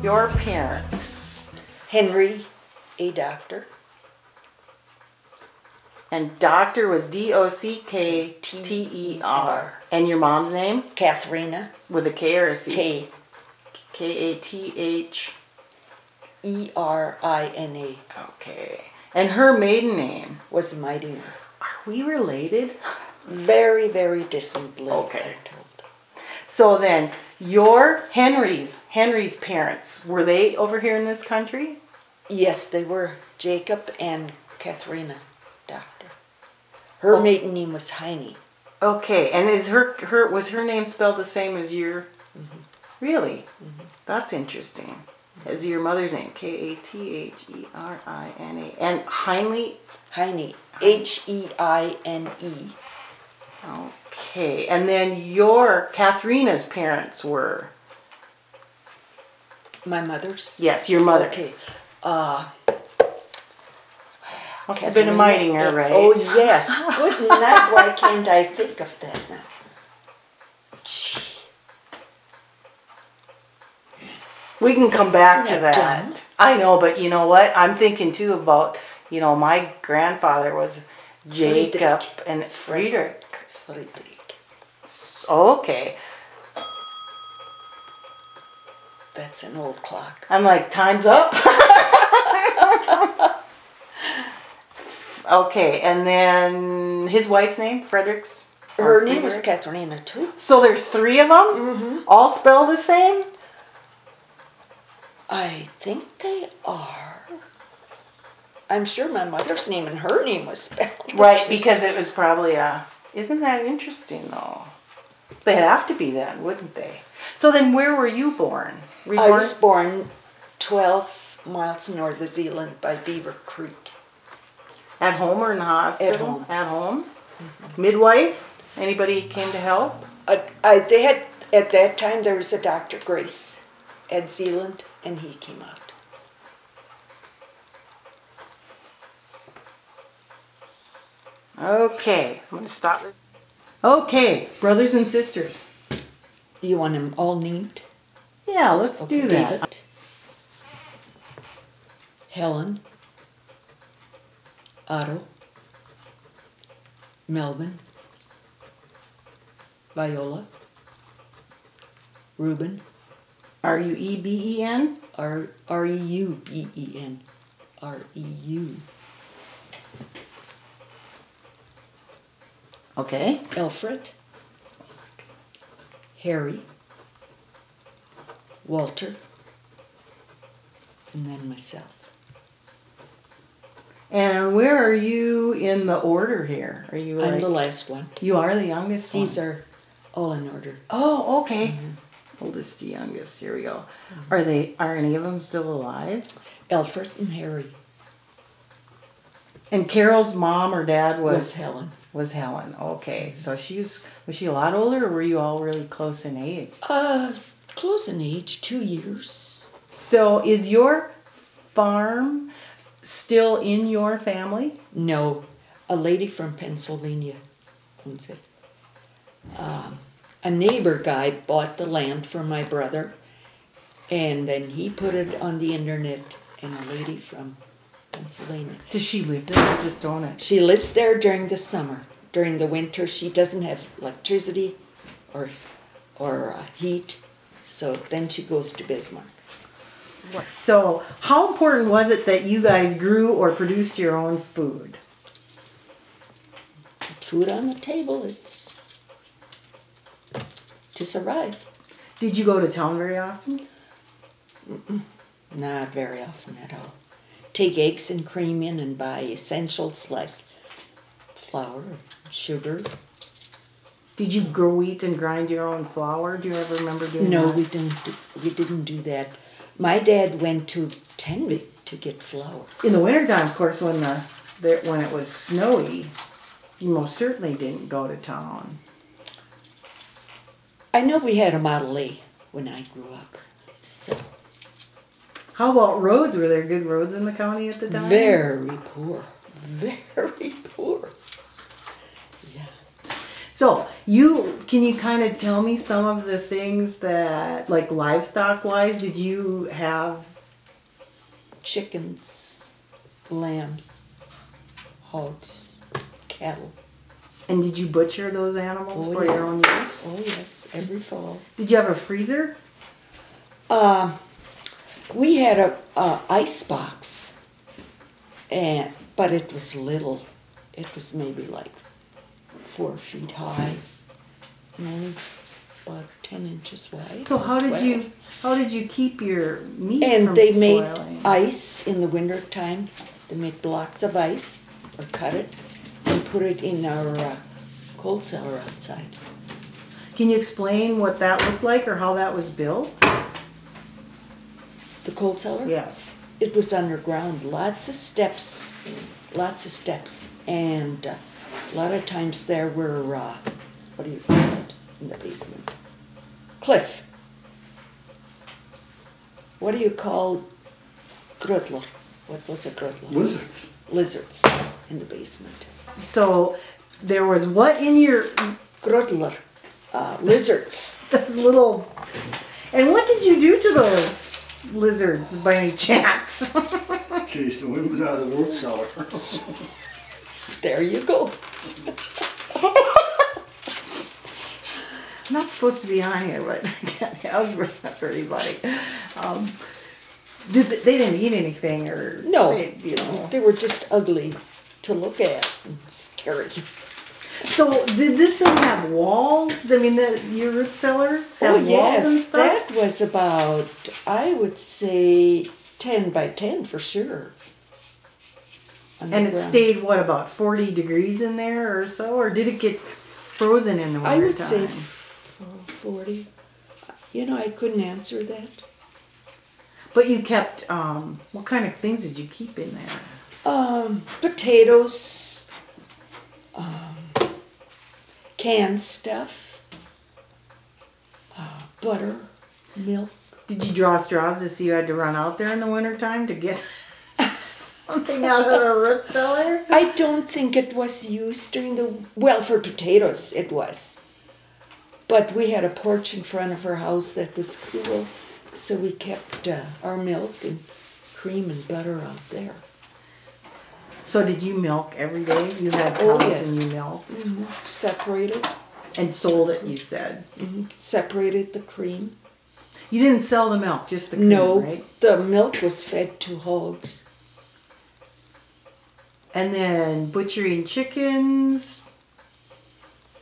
Your parents. Henry A. Dockter. And Dockter was D-O-C-K-T-E-R. And your mom's name? Katharina. With a K or a C? K. K-A-T-H. E-R-I-N-A. Okay. And her maiden name? Was Mightier. Are we related? Very, very distantly. Okay. I'm told. So then, your Henry's parents, were they over here in this country? Yes, they were. Jacob and Katharina Dockter. Her maiden name was Heine. Okay, and is was her name spelled the same as your? Mm-hmm. Really? Mm-hmm. That's interesting. As your mother's name, K-A-T-H-E-R-I-N-A, and Heine. Heine, H-E-I-N-E. Okay, and then your Katharina's parents were? My mother's? Yes, your mother. Okay. Must have been a Mightier, right? Oh, yes. Good night. Why can't I think of that now? Gee. We can come back Isn't to that that. dumb? I know, but you know what? I'm thinking too about, my grandfather was Jacob and Friedrich. Friedrich. Okay. That's an old clock. I'm like, time's up. Okay, and then his wife's name, Frederick's? Her name was Katharina too. So there's 3 of them? Mm-hmm. All spelled the same? I think they are. I'm sure my mother's name and her name was spelled. Right, because it was probably isn't that interesting though? They'd have to be then, wouldn't they? So then where were you born? I was born 12 miles north of Zealand by Beaver Creek. At home or in the hospital? At home. At home? Mm-hmm. Midwife? Anybody came to help? They had, at that time, there was a Dr. Grace at Zealand, and he came out. Okay, I'm going to stop it. Okay, brothers and sisters. You want them all named? Yeah, let's do that. David, Helen, Otto, Melvin, Viola, Reuben, R-U-E-B-E-N? R-E-U-B-E-N, R-E-U. Okay. Alfred, Harry, Walter, and then myself. And where are you in the order here? Are you I'm the last one. You are the youngest one? These are all in order. Oh, okay. Mm-hmm. Oldest to youngest. Here we go. Mm-hmm. Are any of them still alive? Alfred and Harry. And Carol's mom or dad was Helen. Was Helen. Okay. So was she a lot older, or were you all really close in age? Close in age, 2 years. So is your farm still in your family? No. A lady from Pennsylvania owns it. A neighbor guy bought the land from my brother, and then he put it on the internet, and a lady from Pennsylvania. Does she live there or just own it? She lives there during the summer. During the winter, she doesn't have electricity or heat, so then she goes to Bismarck. So how important was it that you guys grew or produced your own food? Food on the table, it's to survive. Did you go to town very often? Not very often at all. Take eggs and cream in and buy essentials like flour, sugar. Did you grow wheat and grind your own flour? Do you ever remember doing that? No, we didn't do that. My dad went to Tenby to get flour. In the wintertime, of course, when it was snowy, you most certainly didn't go to town. I know we had a Model A when I grew up. So. How about roads? Were there good roads in the county at the time? Very poor. Very poor. Yeah. So can you kind of tell me some of the things that, like livestock wise, did you have? Chickens, lambs, hogs, cattle. And did you butcher those animals for your own use? Oh yes, every fall. Did you have a freezer? We had a ice box, but it was little. It was maybe like 4 feet high, and only about 10 inches wide. So how did you keep your meat and from they spoiling? made ice in the winter time. They made blocks of ice or cut it and put it in our cold cellar outside. Can you explain what that looked like or how that was built? The cold cellar? Yes. It was underground, lots of steps, and a lot of times there were, what do you call it, in the basement? Cliff. What do you call grudler? What was a grudler? Lizards. Lizards in the basement. So there was what in your... Grudler, lizards. Those little... And what did you do to those lizards by any chance? Chased the women out of the root cellar. There you go. I'm not supposed to be on here, but that's really funny. They didn't eat anything, or No, they were just ugly to look at and scary. So did this thing have walls? I mean, your root cellar had walls and stuff? That was about, I would say, 10 by 10 for sure. And it stayed, what, about 40 degrees in there or so? Or did it get frozen in the winter I would time? say 40. I couldn't answer that. But you kept, what kind of things did you keep in there? Potatoes, canned stuff, butter, milk. Did you draw straws to see you had to run out there in the wintertime to get something out of the root cellar? I don't think it was used during for potatoes it was. But we had a porch in front of our house that was cool, so we kept our milk and cream and butter out there. So did you milk every day? You had cows and you milked? Mm-hmm. Separated. And sold it, you said? Mm-hmm. Separated the cream. You didn't sell the milk, just the cream, right? The milk was fed to hogs. And then butchering chickens.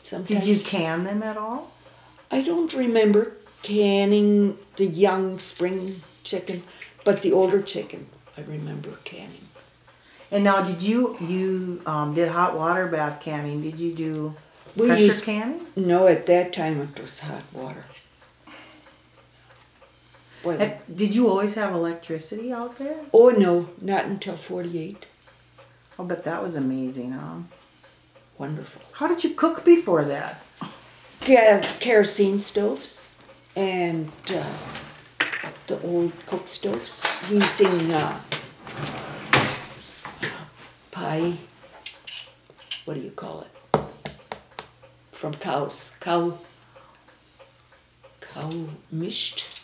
Sometimes. Did you can them at all? I don't remember canning the young spring chicken, but the older chicken I remember canning. And now, did you did hot water bath canning? Did you do pressure canning? No, at that time it was hot water. Did you always have electricity out there? Oh no, not until 48. Oh, but that was amazing, huh? Wonderful. How did you cook before that? Kerosene stoves and the old cook stoves using pie, what do you call it? From cows. Cow mished.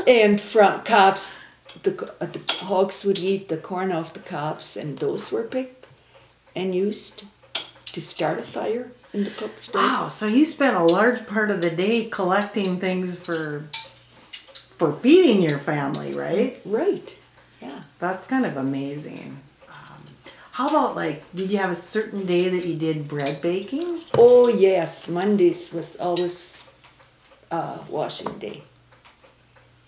And from cobs, the hogs would eat the corn off the cobs, and those were picked and used to start a fire in the cook stove. Wow, so you spent a large part of the day collecting things for feeding your family, right? Right, yeah. That's kind of amazing. How about, did you have a certain day that you did bread baking? Oh, yes. Mondays was always washing day.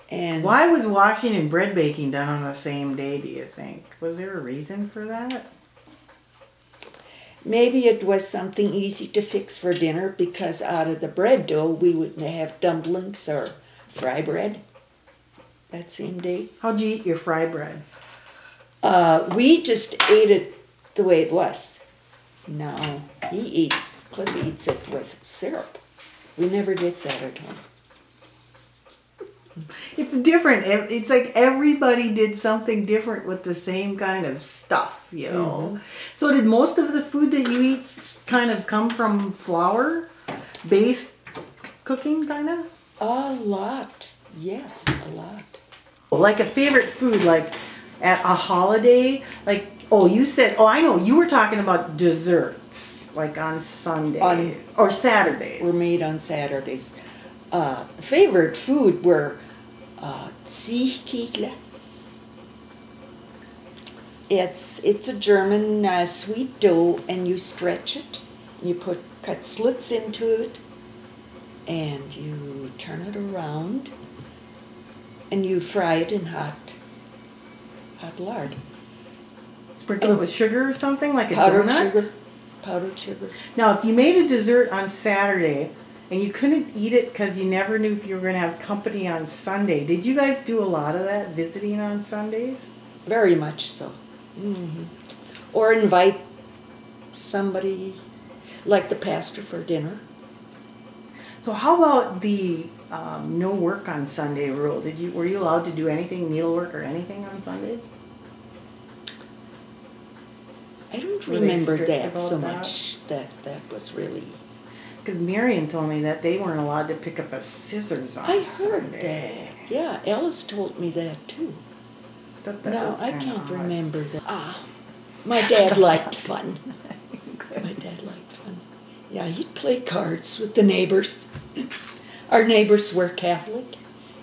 And why was washing and bread baking done on the same day, do you think? Was there a reason for that? Maybe it was something easy to fix for dinner, because out of the bread dough we would have dumplings or fry bread that same day. How'd you eat your fry bread? We just ate it the way it was. No, Cliff eats it with syrup. We never did that at home. It's different. It's like everybody did something different with the same kind of stuff, you know. So did most of the food that you eat kind of come from flour-based cooking, kind of? A lot. Yes, a lot. Like a favorite food, like at a holiday, like, I know, you were talking about desserts, like on Sunday or Saturdays. Were made on Saturdays. Favorite food were Siechkekle. It's a German sweet dough, and you stretch it. You cut slits into it, and you turn it around, and you fry it in hot lard. Sprinkle it with sugar or something, like a Powdered donut? sugar. Powdered sugar. Now, if you made a dessert on Saturday and you couldn't eat it because you never knew if you were going to have company on Sunday, did you guys do a lot of that, visiting on Sundays? Very much so. Or invite somebody, like the pastor, for dinner. So how about the no work on Sunday rule? Were you allowed to do anything, needlework or anything on Sundays? I don't Were they remember strict that about so that? much. That was really. Because Marion told me that they weren't allowed to pick up a scissors on I heard Sunday. that. Yeah, Alice told me that too. That No, was I kinda can't odd. remember that. My dad liked fun. My dad liked fun. Yeah, he'd play cards with the neighbors. Our neighbors were Catholic,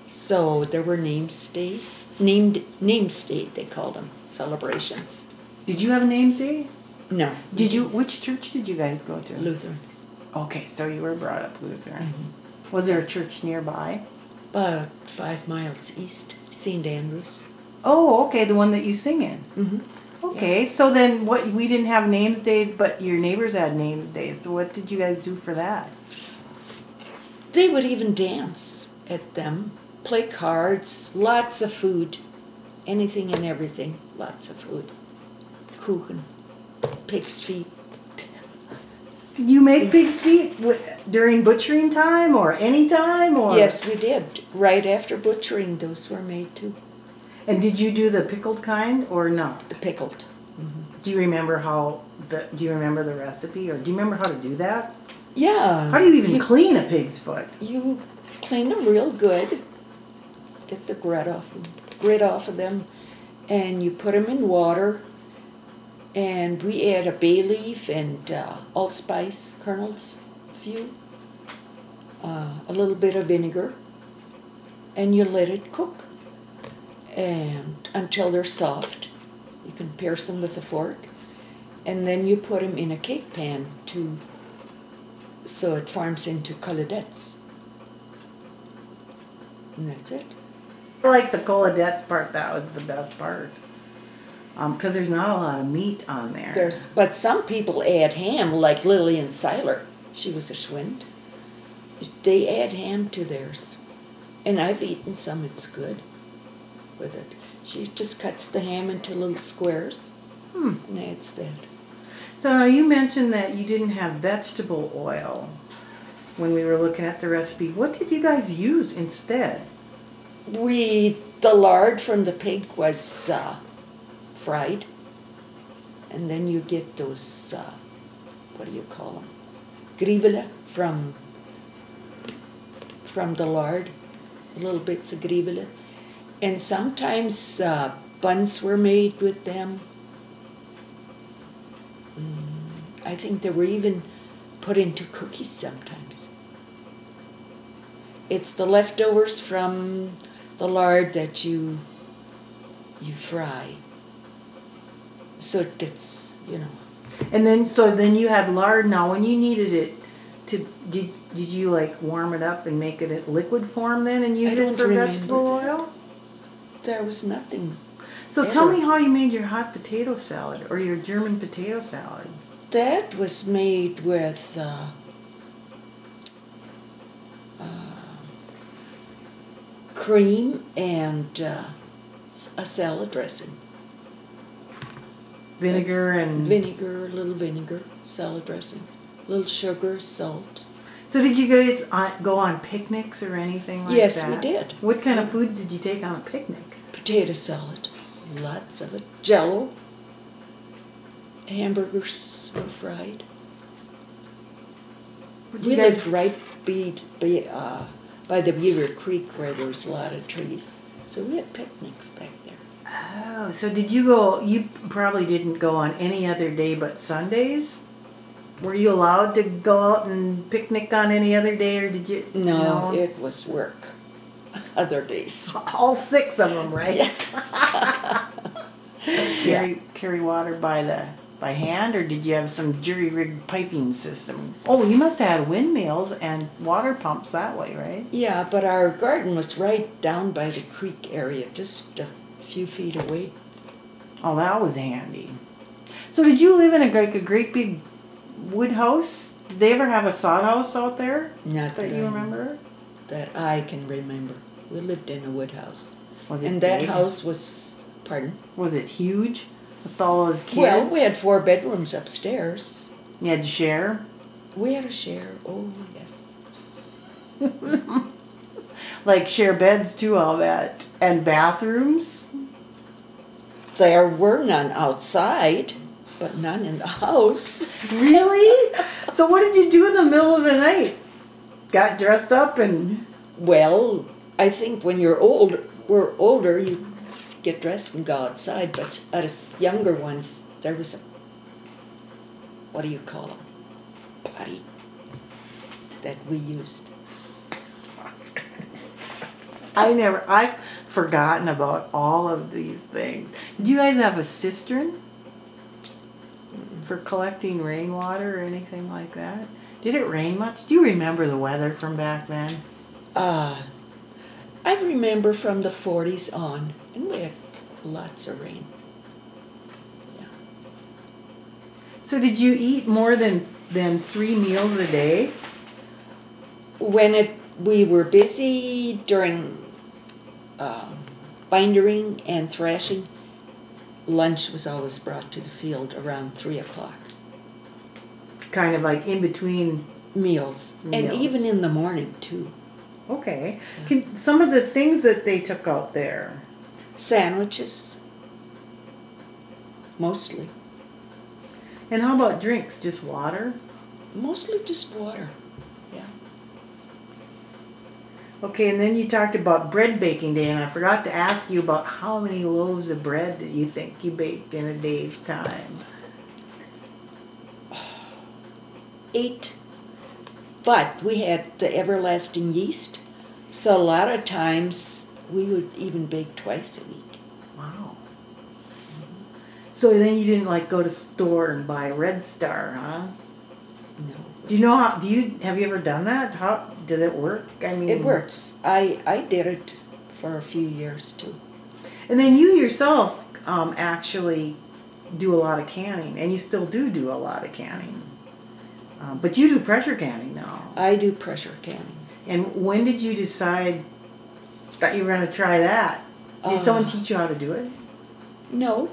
so there were names days. Names day, they called them, celebrations. Did you have names day? No. Which church did you guys go to? Lutheran. Okay, so you were brought up Lutheran. Was there a church nearby? About 5 miles east, St. Andrews. Oh, okay, the one that you sing in. Mm-hmm. Okay, so then we didn't have names days, but your neighbors had names days. So what did you guys do for that? They would even dance at them, play cards, lots of food, anything and everything, lots of food. Kuchen, pig's feet. You make pig's feet during butchering time or any time? Or? Yes, we did. Right after butchering, those were made too. And did you do the pickled kind or not? The pickled. Do you remember do you remember the recipe, or do you remember how to do that? Yeah. How do you even clean a pig's foot? You clean them real good. Get the grit off of them, and you put them in water. And we add a bay leaf and allspice kernels, a few, a little bit of vinegar, and you let it cook, and until they're soft. You can pierce them with a fork, and then you put them in a cake pan so it forms into coladettes. And that's it. I like the coladettes part. That was the best part. Because there's not a lot of meat on there. But some people add ham, like Lillian Seiler. She was a Schwind. They add ham to theirs. And I've eaten some, it's good with it. She just cuts the ham into little squares and adds that. So now you mentioned that you didn't have vegetable oil when we were looking at the recipe. What did you guys use instead? The lard from the pig was fried, and then you get those, what do you call them? Grivele from the lard, little bits of grivele. And sometimes buns were made with them. I think they were even put into cookies sometimes. It's the leftovers from the lard that you fry. So it gets, And then you had lard. Now, when you needed it did you like warm it up and make it a liquid form then and use it for vegetable oil? There was nothing. So tell me how you made your hot potato salad or your German potato salad. That was made with cream and a salad dressing. Vinegar, a little vinegar, salad dressing, little sugar, salt. So did you guys go on picnics or anything like Yes, that? we did. What kind of foods did you take on a picnic? Potato salad, lots of it. Jello. Hamburgers were fried. We lived right by the Beaver Creek where there was a lot of trees. So we had picnics back there. Oh, so did you go, you probably didn't go on any other day but Sundays? Were you allowed to go out and picnic on any other day, or did you? No, it was work. Other days. All 6 of them, right? Yeah. Carry water by hand, or did you have some jury-rigged piping system? Oh, you must have had windmills and water pumps that way, right? Yeah, but our garden was right down by the creek area, just a few feet away. Oh, that was handy. So did you live in a great big wood house? Did they ever have a sod house out there? Not that you remember? That I can remember. We lived in a wood house. Was it and big? that house was, pardon? Was it huge with all those kids? Well, we had 4 bedrooms upstairs. You had to share? We had a share, oh yes. Like share beds too, all that. And bathrooms? There were none outside, but none in the house. Really? So what did you do in the middle of the night? Got dressed up and... Well, I think when you're older, you get dressed and go outside, but us younger ones, there was a, what do you call them? Potty that we used. I've forgotten about all of these things. Did you guys have a cistern for collecting rainwater or anything like that? Did it rain much? Do you remember the weather from back then? I remember from the 40s on, and we had lots of rain. Yeah. So did you eat more than 3 meals a day? When we were busy during bindering and thrashing, lunch was always brought to the field around 3 o'clock. Kind of like in between Meals. And even in the morning, too. Okay. Some of the things that they took out there? Sandwiches. Mostly. And how about drinks? Just water? Mostly just water. Yeah. Okay, and then you talked about bread baking day, and I forgot to ask you about how many loaves of bread that you think you baked in a day's time. 8. But we had the everlasting yeast, so a lot of times we would even bake twice a week. Wow. So then you didn't like go to store and buy Red Star, huh? No. Do you know how? Have you ever done that? How did it work? I mean, It works. I did it for a few years too. And then you yourself actually do a lot of canning, and you still do a lot of canning. But you do pressure canning now. I do pressure canning. And when did you decide that you were going to try that? Did someone teach you how to do it? No.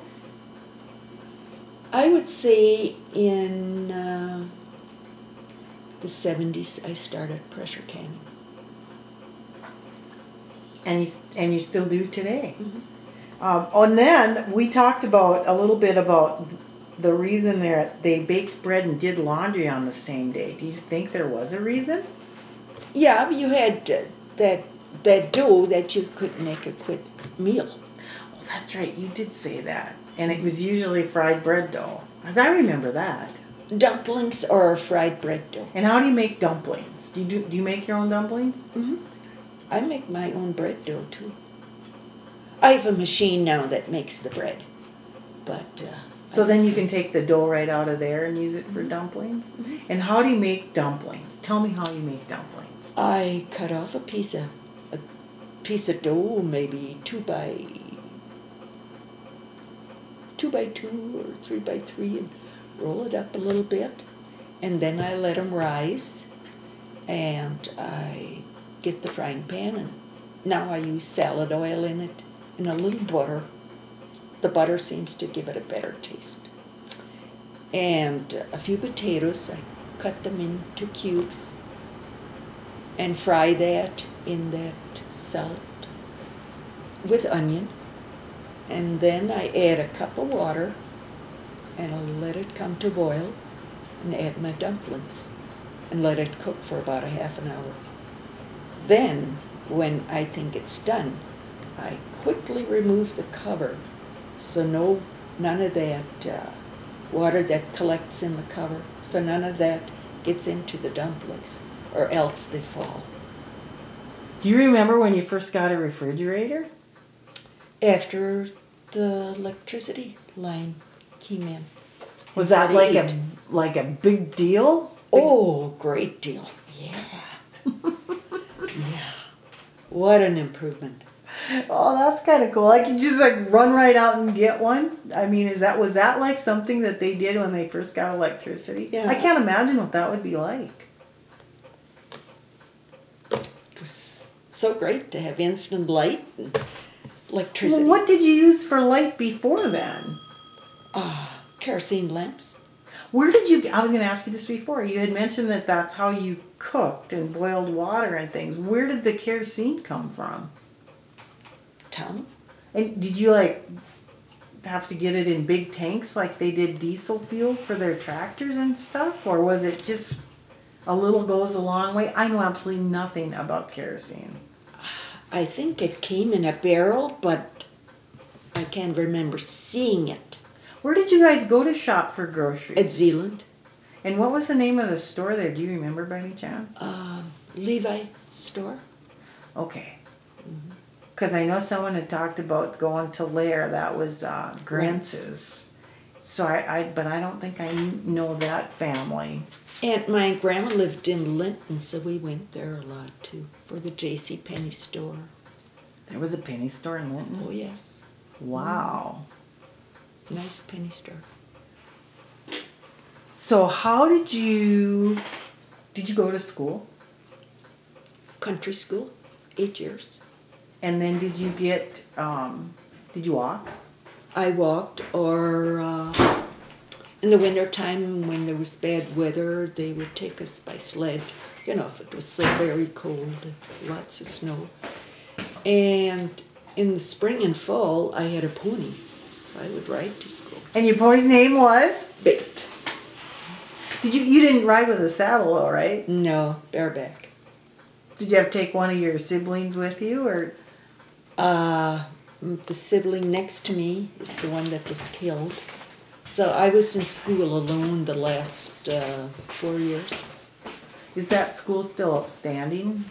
I would say in the 70s I started pressure canning. And you still do today. Mm-hmm. And then we talked about a little bit about the reason they baked bread and did laundry on the same day. Do you think there was a reason? Yeah, you had that dough that you could make a quick meal. Oh, that's right. You did say that. And it was usually fried bread dough. Because I remember that. Dumplings or fried bread dough. And how do you make dumplings? Do you make your own dumplings? Mm-hmm. I make my own bread dough too. I have a machine now that makes the bread. But so then you can take the dough right out of there and use it for dumplings? Mm-hmm. And how do you make dumplings? Tell me how you make dumplings. I cut off a piece of dough, maybe 2 by 2 or 3 by 3, and roll it up a little bit, and then I let them rise, and I get the frying pan, and now I use salad oil in it and a little butter. The butter seems to give it a better taste. And a few potatoes, I cut them into cubes, and fry that in that salad with onion. And then I add a cup of water and I'll let it come to boil and add my dumplings and let it cook for about a half an hour. Then, when I think it's done, I quickly remove the cover so none of that water that collects in the cover, so none of that gets into the dumplings, or else they fall. Do you remember when you first got a refrigerator? After the electricity line came in. Was that like a big deal? Oh, great deal. Yeah. Yeah. What an improvement. Oh, that's kind of cool. Like you just like run right out and get one. I mean, was that like something that they did when they first got electricity? Yeah. I can't imagine what that would be like. It was so great to have instant light and electricity. Well, what did you use for light before then? Kerosene lamps. Where did you? I was going to ask you this before. You had mentioned that that's how you cooked and boiled water and things. Where did the kerosene come from? Town. And did you like have to get it in big tanks like they did diesel fuel for their tractors and stuff? Or was it just a little goes a long way? I know absolutely nothing about kerosene. I think it came in a barrel, but I can't remember seeing it. Where did you guys go to shop for groceries? At Zealand. And what was the name of the store there? Do you remember by any chance? Levi store. Okay. Because I know someone had talked about going to Lair. That was Grentz's. So but I don't think I know that family. And my grandma lived in Linton, so we went there a lot too for the J.C. Penney store. There was a penny store in Linton? Oh yes. Wow. Nice penny store. So how did you go to school? Country school, 8 years. And then did you walk? I walked, or in the winter time when there was bad weather, they would take us by sled, if it was so very cold, lots of snow. And in the spring and fall, I had a pony, so I would ride to school. And your pony's name was? Bait. You didn't ride with a saddle though, right? No, bareback. Did you have to take one of your siblings with you, or? The sibling next to me is the one that was killed. So I was in school alone the last 4 years. Is that school still standing?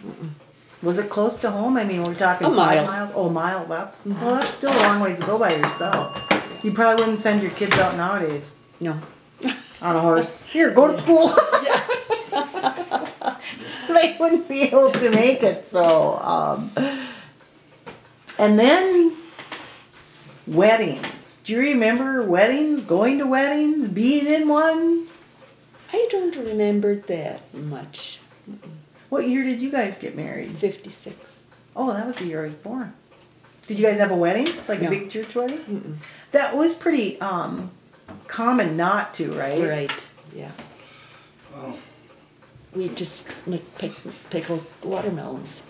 Was it close to home? I mean, we're talking a 5 mile. miles. Oh, a mile. Well, that's still a long ways to go by yourself. You probably wouldn't send your kids out nowadays. No. On a horse. Here, go to school. They wouldn't be able to make it. So, and then weddings. Do you remember weddings? Going to weddings? Being in one? I don't remember that much. What year did you guys get married? 56. Oh, that was the year I was born. Did you guys have a wedding? Like No. a big church wedding? That was pretty common not to, right? Right, yeah. Wow. We just make pickled watermelons.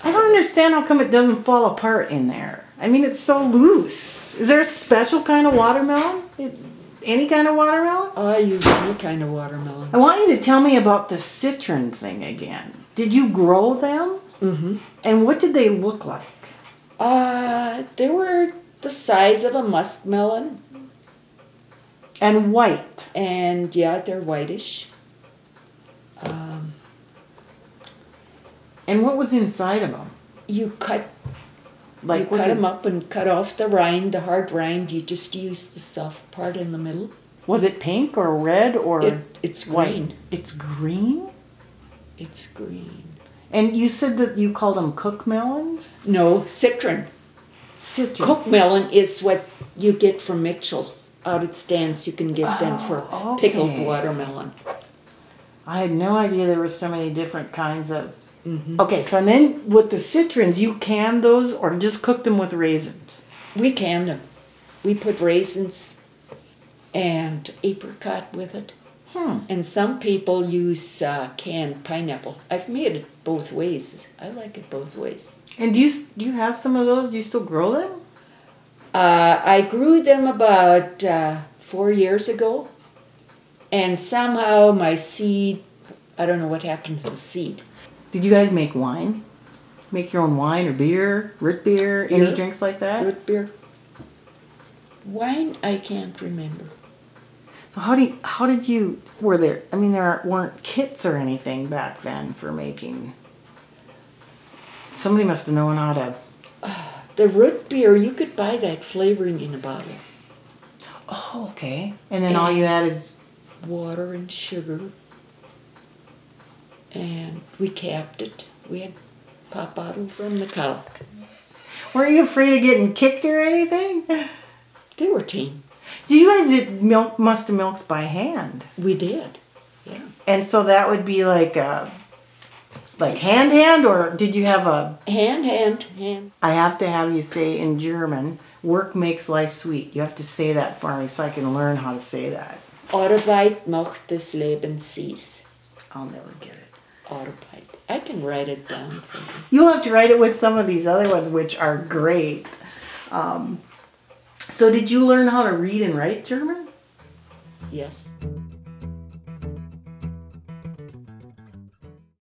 I don't understand how come it doesn't fall apart in there. I mean, it's so loose. Is there a special kind of watermelon? Any kind of watermelon? I use any kind of watermelon. I want you to tell me about the citron thing again. Did you grow them? Mm-hmm. And what did they look like? They were the size of a muskmelon. And white. And yeah, they're whitish. And what was inside of them? You cut Like you cut them up and cut off the rind, the hard rind. You just use the soft part in the middle. Was it pink or red or it's white? green. It's green? It's green. And you said that you called them cook melons? No, citron. Citron. Cook melon is what you get from Mitchell. Out at stands, you can get them for pickled okay. watermelon. I had no idea there were so many different kinds of... Okay, so and then with the citrons, you canned those or just cooked them with raisins? We canned them. We put raisins and apricot with it. And some people use canned pineapple. I've made both ways. I like it both ways. And do you have some of those? Do you still grow them? I grew them about 4 years ago, and somehow my seed, I don't know what happened to the seed. Did you guys make wine? Make your own wine or beer, root beer, any drinks like that? Root beer. Wine, I can't remember. So how did you, there weren't kits or anything back then for making. Somebody must have known how to. The root beer, you could buy that flavoring in a bottle. Oh, okay. And then all you had is water and sugar. And we capped it. We had pop bottles from the cow. Weren't you afraid of getting kicked or anything? They were tame. You guys must have milked by hand. We did, yeah. And so that would be like hand, or did you have a... Hand. I have to have you say in German, work makes life sweet. You have to say that for me so I can learn how to say that. Arbeit macht das Leben süß. I'll never get it. Arbeit. I can write it down for you. You'll have to write it with some of these other ones, which are great. So did you learn how to read and write German? Yes.